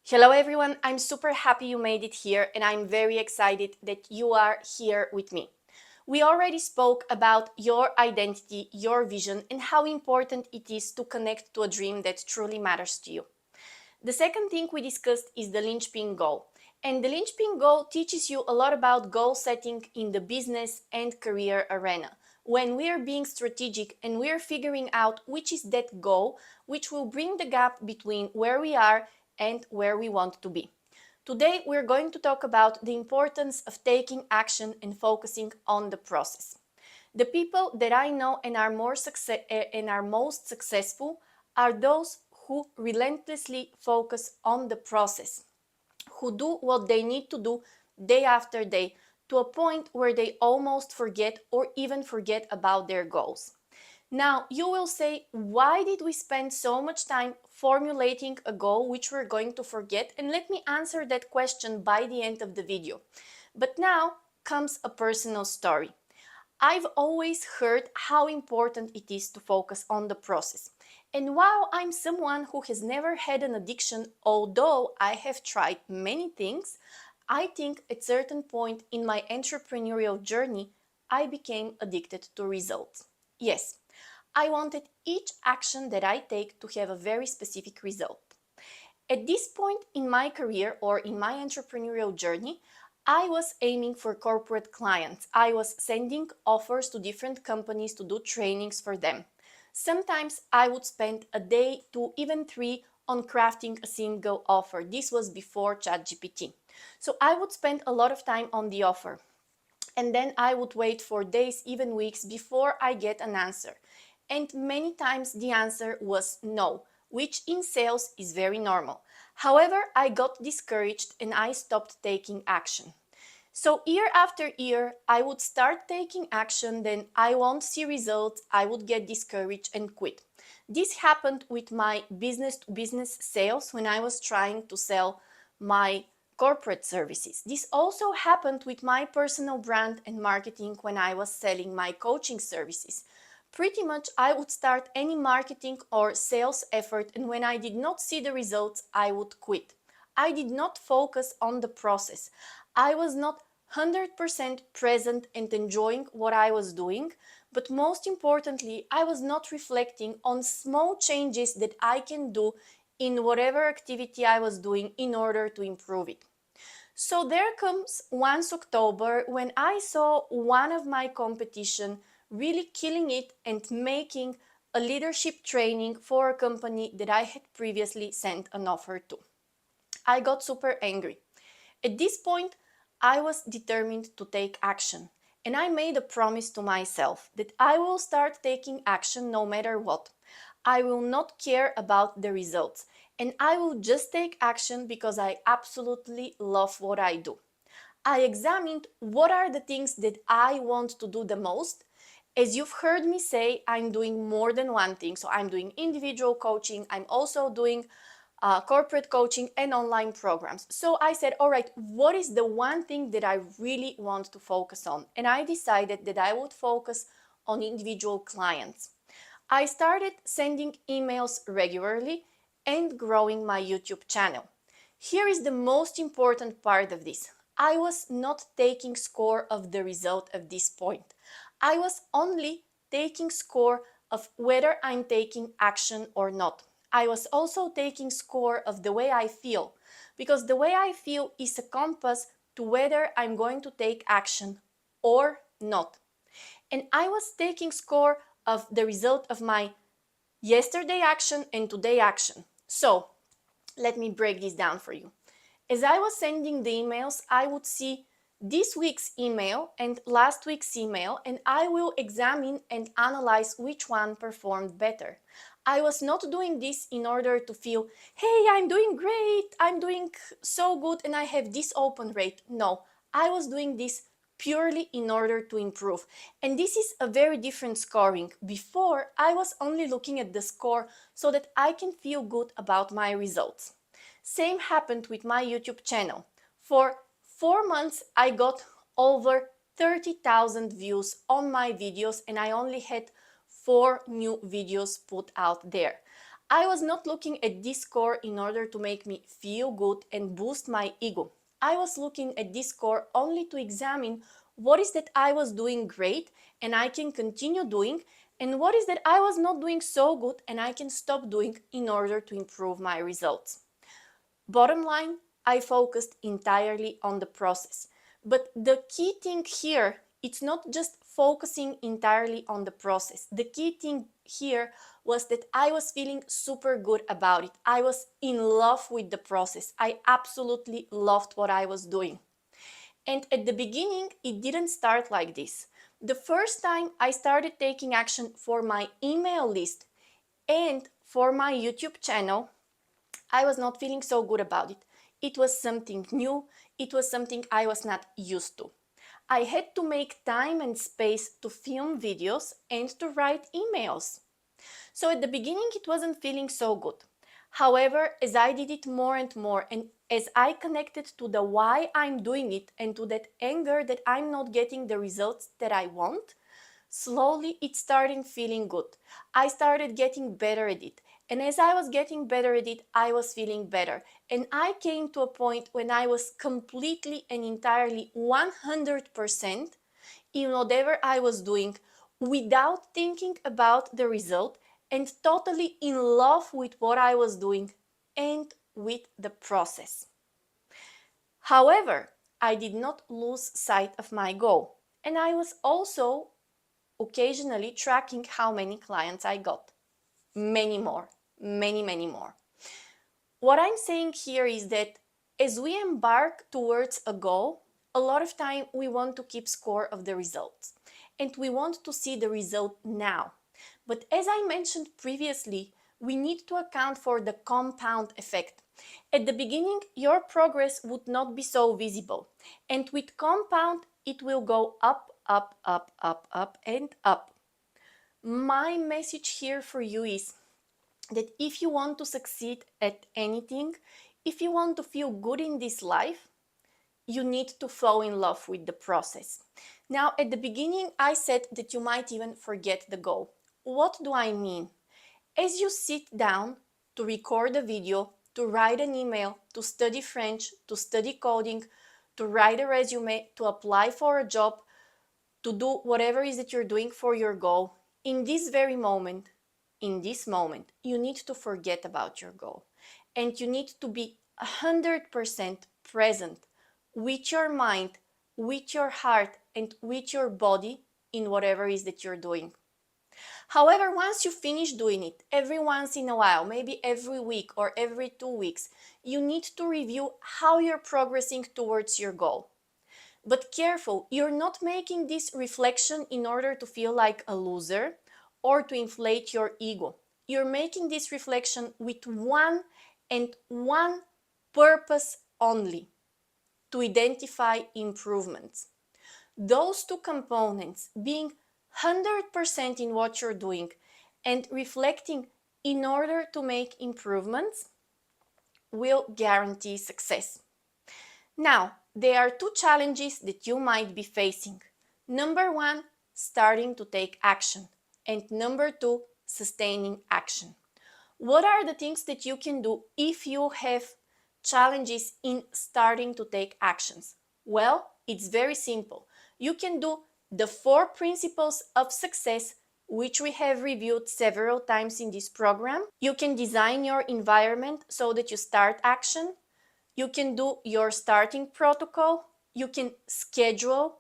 Hello everyone, I'm super happy you made it here and I'm very excited that you are here with me. We already spoke about your identity, your vision, and how important it is to connect to a dream that truly matters to you. The second thing we discussed is the linchpin goal. And the linchpin goal teaches you a lot about goal setting in the business and career arena. When we are being strategic and we are figuring out which is that goal, which will bring the gap between where we are and where we want to be. Today, we're going to talk about the importance of taking action and focusing on the process. The people that I know and are most successful are those who relentlessly focus on the process, who do what they need to do day after day to a point where they almost forget or even forget about their goals. Now, you will say, why did we spend so much time formulating a goal which we're going to forget? And let me answer that question by the end of the video. But now comes a personal story. I've always heard how important it is to focus on the process. And while I'm someone who has never had an addiction, although I have tried many things, I think at a certain point in my entrepreneurial journey, I became addicted to results. Yes, I wanted each action that I take to have a very specific result. At this point in my career or in my entrepreneurial journey, I was aiming for corporate clients. I was sending offers to different companies to do trainings for them. Sometimes I would spend a day, 2, even 3 on crafting a single offer. This was before ChatGPT. So I would spend a lot of time on the offer. And then I would wait for days, even weeks, before I get an answer. And many times the answer was no, which in sales is very normal. However, I got discouraged and I stopped taking action. So year after year, I would start taking action, then I won't see results, I would get discouraged and quit. This happened with my business-to-business sales when I was trying to sell my corporate services. This also happened with my personal brand and marketing when I was selling my coaching services. Pretty much I would start any marketing or sales effort, and when I did not see the results, I would quit. I did not focus on the process. I was not 100% present and enjoying what I was doing, but most importantly, I was not reflecting on small changes that I can do in whatever activity I was doing in order to improve it. So there comes once October when I saw one of my competition really killing it and making a leadership training for a company that I had previously sent an offer to. I got super angry. At this point, I was determined to take action, and I made a promise to myself that I will start taking action no matter what. I will not care about the results, and I will just take action because I absolutely love what I do. I examined what are the things that I want to do the most. As you've heard me say, I'm doing more than one thing. So I'm doing individual coaching, I'm also doing corporate coaching and online programs. So I said, all right, what is the one thing that I really want to focus on? And I decided that I would focus on individual clients. I started sending emails regularly and growing my YouTube channel. Here is the most important part of this. I was not taking score of the result at this point. I was only taking score of whether I'm taking action or not. I was also taking score of the way I feel, because the way I feel is a compass to whether I'm going to take action or not. And I was taking score of the result of my yesterday action and today action. So let me break this down for you. As I was sending the emails, I would see this week's email and last week's email, and I will examine and analyze which one performed better. I was not doing this in order to feel, hey, I'm doing great, I'm doing so good, and I have this open rate. No, I was doing this purely in order to improve. And this is a very different scoring. Before, I was only looking at the score so that I can feel good about my results. Same happened with my YouTube channel. For 4 months, I got over 30,000 views on my videos and I only had 4 new videos put out there. I was not looking at this score in order to make me feel good and boost my ego. I was looking at this score only to examine what is that I was doing great and I can continue doing, and what is that I was not doing so good and I can stop doing in order to improve my results. Bottom line, I focused entirely on the process. But the key thing here, it's not just focusing entirely on the process. The key thing here was that I was feeling super good about it. I was in love with the process. I absolutely loved what I was doing. And at the beginning, it didn't start like this. The first time I started taking action for my email list and for my YouTube channel, I was not feeling so good about it. It was something new. It was something I was not used to. I had to make time and space to film videos and to write emails. So at the beginning, it wasn't feeling so good. However, as I did it more and more, and as I connected to the why I'm doing it and to that anger that I'm not getting the results that I want, slowly it started feeling good. I started getting better at it. And as I was getting better at it, I was feeling better. And I came to a point when I was completely and entirely 100% in whatever I was doing without thinking about the result and totally in love with what I was doing and with the process. However, I did not lose sight of my goal, and I was also occasionally tracking how many clients I got. Many more, many more. What I'm saying here is that as we embark towards a goal, a lot of time we want to keep score of the results and we want to see the result now. But as I mentioned previously, we need to account for the compound effect. At the beginning, your progress would not be so visible, and with compound, it will go up, up, up, up, up, and up. My message here for you is that if you want to succeed at anything, if you want to feel good in this life, you need to fall in love with the process. Now, at the beginning, I said that you might even forget the goal. What do I mean? As you sit down to record a video, to write an email, to study French, to study coding, to write a resume, to apply for a job, to do whatever it is that you're doing for your goal, in this very moment, you need to forget about your goal. And you need to be 100% present with your mind, with your heart, and with your body in whatever it is that you're doing. However, once you finish doing it, every once in a while, maybe every week or every 2 weeks, you need to review how you're progressing towards your goal. But careful, you're not making this reflection in order to feel like a loser or to inflate your ego. You're making this reflection with one and one purpose only: to identify improvements. Those two components, being 100% in what you're doing and reflecting in order to make improvements, will guarantee success. Now, there are two challenges that you might be facing. Number one, starting to take action. And number two, sustaining action. What are the things that you can do if you have challenges in starting to take actions? Well, it's very simple. You can do the 4 principles of success, which we have reviewed several times in this program. You can design your environment so that you start action. You can do your starting protocol. You can schedule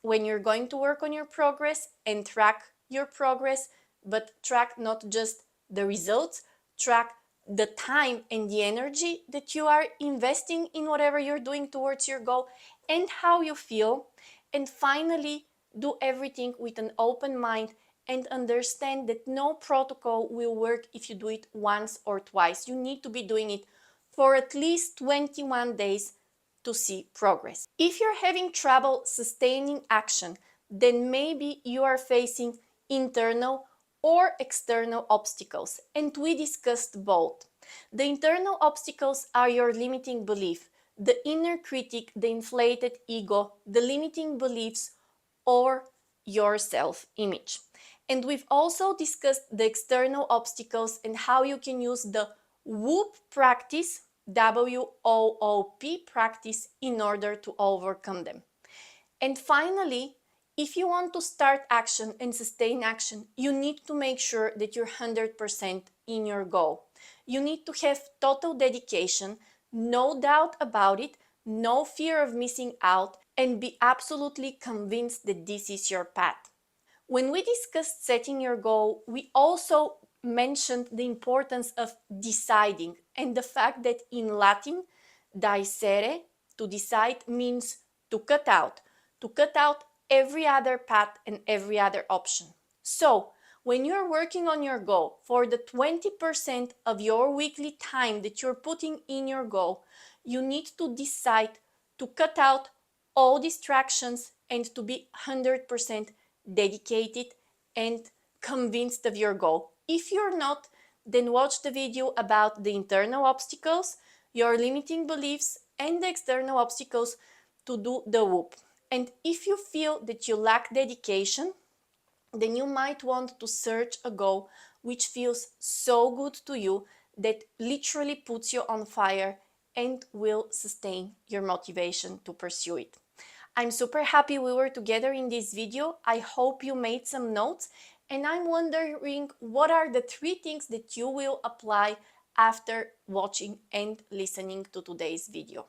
when you're going to work on your progress and track your progress, but track not just the results, track the time and the energy that you are investing in whatever you're doing towards your goal and how you feel. And finally, do everything with an open mind and understand that no protocol will work if you do it once or twice. You need to be doing it for at least 21 days to see progress. If you're having trouble sustaining action, then maybe you are facing internal or external obstacles, and we discussed both. The internal obstacles are your limiting belief, the inner critic, the inflated ego, the limiting beliefs, or your self-image. And we've also discussed the external obstacles and how you can use the WOOP practice, WOOP practice, in order to overcome them. And finally, if you want to start action and sustain action, you need to make sure that you're 100% in your goal. You need to have total dedication, no doubt about it, no fear of missing out, and be absolutely convinced that this is your path. When we discussed setting your goal, we also mentioned the importance of deciding and the fact that in Latin, deicere, to decide, means to cut out every other path and every other option. So, when you're working on your goal, for the 20% of your weekly time that you're putting in your goal, you need to decide to cut out all distractions and to be 100% dedicated and convinced of your goal. If you're not, then watch the video about the internal obstacles, your limiting beliefs, and the external obstacles to do the WOOP. And if you feel that you lack dedication, then you might want to search a goal which feels so good to you that literally puts you on fire and will sustain your motivation to pursue it. I'm super happy we were together in this video. I hope you made some notes, and I'm wondering what are the 3 things that you will apply after watching and listening to today's video.